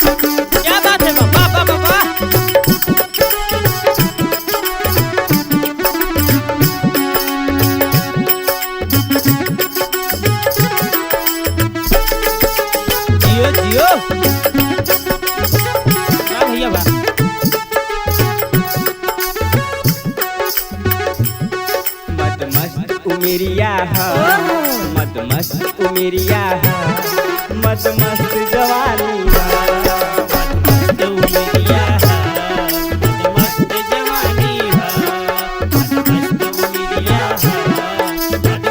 क्या बात है वाह वाह वाह वाह। जियो जियो वाह भैया वाह। मद मस्त उमेरिया है, मद मस्त उमेरिया है, मद मस्त जवानी है। मस्त उमरिया है, मस्त जवानी है, मस्त उमरिया है,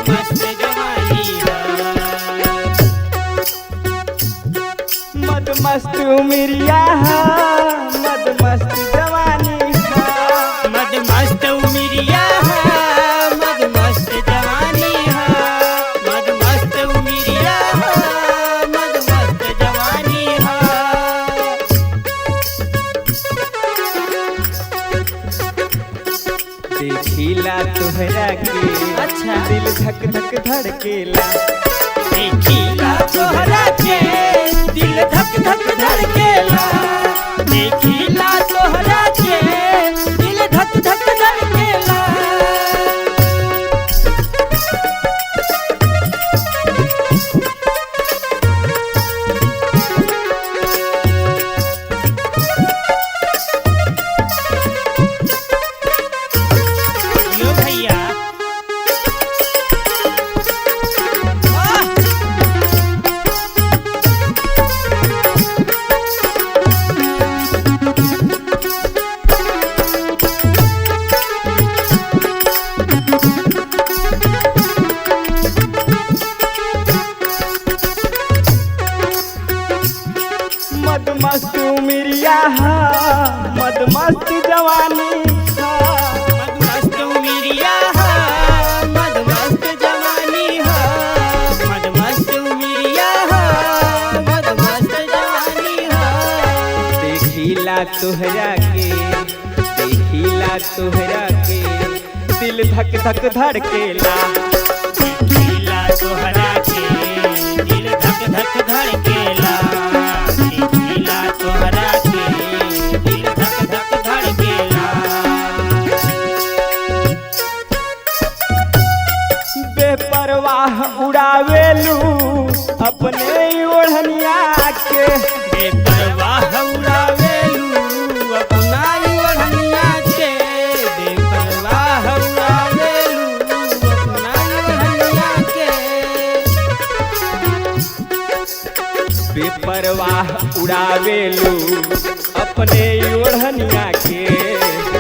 मस्त जवानी है। मद मस्त उमेरिया है, मद मस्त जवानी है। मद मस्त उमरिया है, मद मस्त जवानी है, मद मस्त उमरिया है, मद मस्त जवानी है। देखिला तोहरा के अच्छा। दिल धक धक धड़केला। देखिला तोहरा के दिल धक धक धड़केला। देखिला तोहरा के दिल धक धक धड़केला। यो भैया वाह। मद मस्त उमेरिया है, मद मस्त जवानी है। मद मस्त उमरिया है, मद मस्त जवानी है, मद मस्त उमरिया है, मद मस्त जवानी है। देखिला तोहरा के, देखिला तोहरा के दिल धक धक धड़केला। देखिला तोहरा के दिल धक धक धड़केला। देखिला तोहरा के दिल धक धक धड़केला। बेपरवाह उड़ावेलू अपने ओढ़निया के। बेपरवाह उड़ावेलू अपना ओढ़निया के। बेपरवाह उड़ावेलू अपना ओढ़निया के। बेपरवाह उड़ावेलू अपने ओढ़निया के।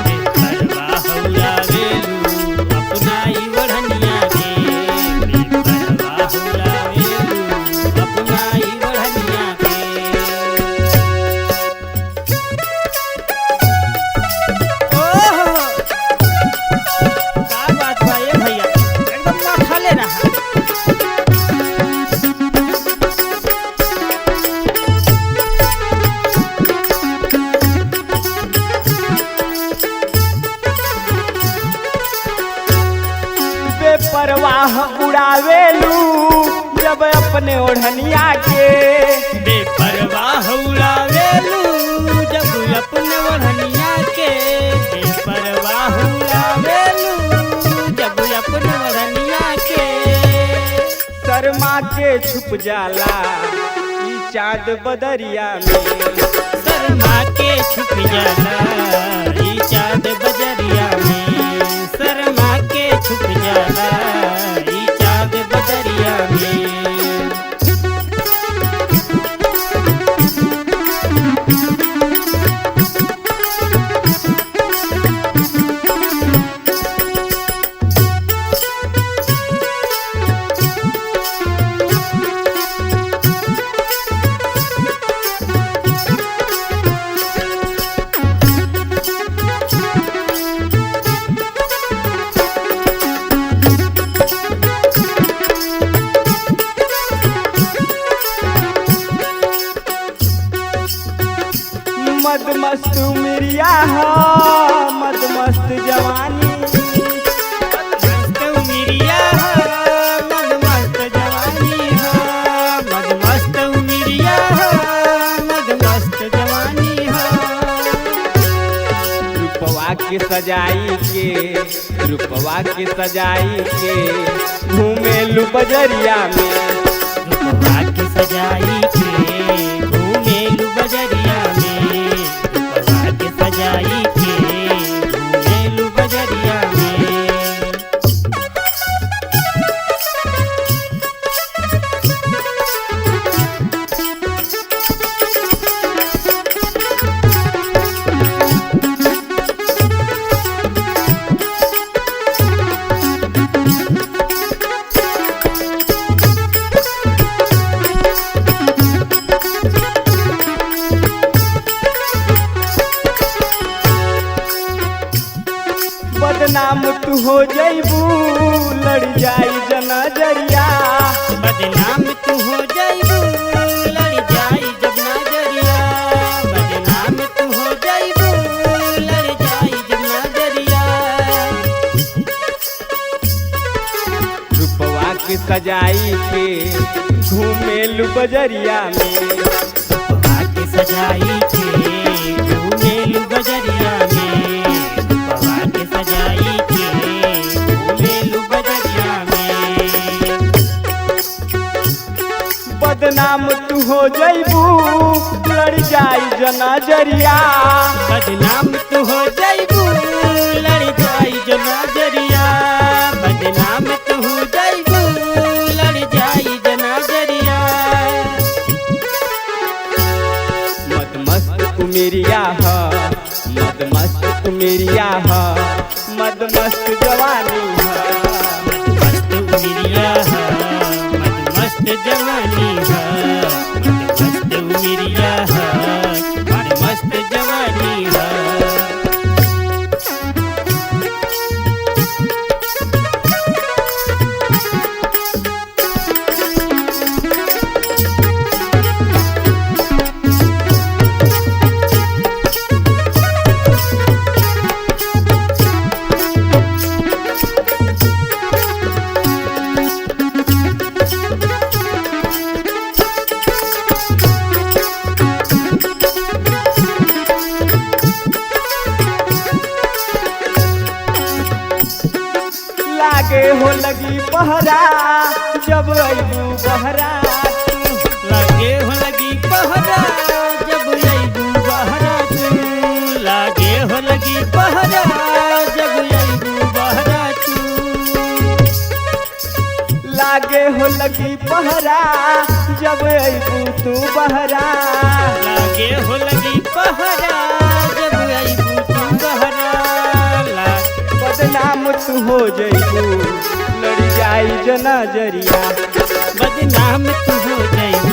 बेपरवाह उड़ावेलू अपना ओढ़निया के। बेपरवाह उड़ावेलू अपना ओढ़निया के। ओह क्या बात बा ये भैया एकदम माथा ले रहा। बेपरवाह उड़ावेलू जब अपने ओढ़निया के। बेपरवाह उड़ावेलू जब अपने ओढ़निया के। बेपरवाह उड़ावेलू जब अपने ओढ़निया के। शर्मा के छुप जाला ई चाँद बदरिया में। शर्मा के छुप जाला ई चाँद बजरिया में। शर्मा के छुप जाला ई चाँद बजरिया में। मद मस्त उमरिया है, मद मस्त जवानी। मस्त उमरिया है, मद मस्त जवानी है, मद मस्त उमरिया है, मद मस्त के सजाई के, रूपवा के सजाई के घूमेलू बजरिया में। रूपवा के सजाई के घूमेलू बजरिया में, रूपवा के सजाई के घूमेलू बजरिया में। बदनाम तू हो जइबू, लड़ जाई जनजरिया। बदनाम तू हो जाइबू, लड़ जाई जब नजरिया। बदनाम तू हो जाइबू, लड़ जाई जब नजरिया। रूपवा के सजाई के घूमेलू बजरिया में। रूपवा के सजाई के घूमेलू बजरिया में, रूपवा के सजाई के घूमेलू बजरिया में। बदनाम तू हो जइबू, लड़ जाई जनजरिया। बदनाम तू हो जाइबू, लड़ जाई जब नजरिया। बदनाम तू हो जाइबू, लड़ जाई जब नजरिया। मदमस्त उमेरिया ह, मदमस्त उमेरिया ह, मदमस्त जवानी ह। मस्त उमिरिया है, मस्त जवानी है, मस्त उमिरिया है, मस्त जवानी है। लागे हो लगी पहरा जब अइबू बहरा। लागे हो लगी पहरा जब अइबू बहरा तू। लागे हो लगी पहरा जब अइबू बहरा तू। लागे हो लगी पहरा जब अइबू तू बहरा। लागे हो लगी पहरा जब अइबू तू बहरा। बदनाम तू हो जइबू, लड़ जाई जनजरिया। बदनाम तू हो जाइबू,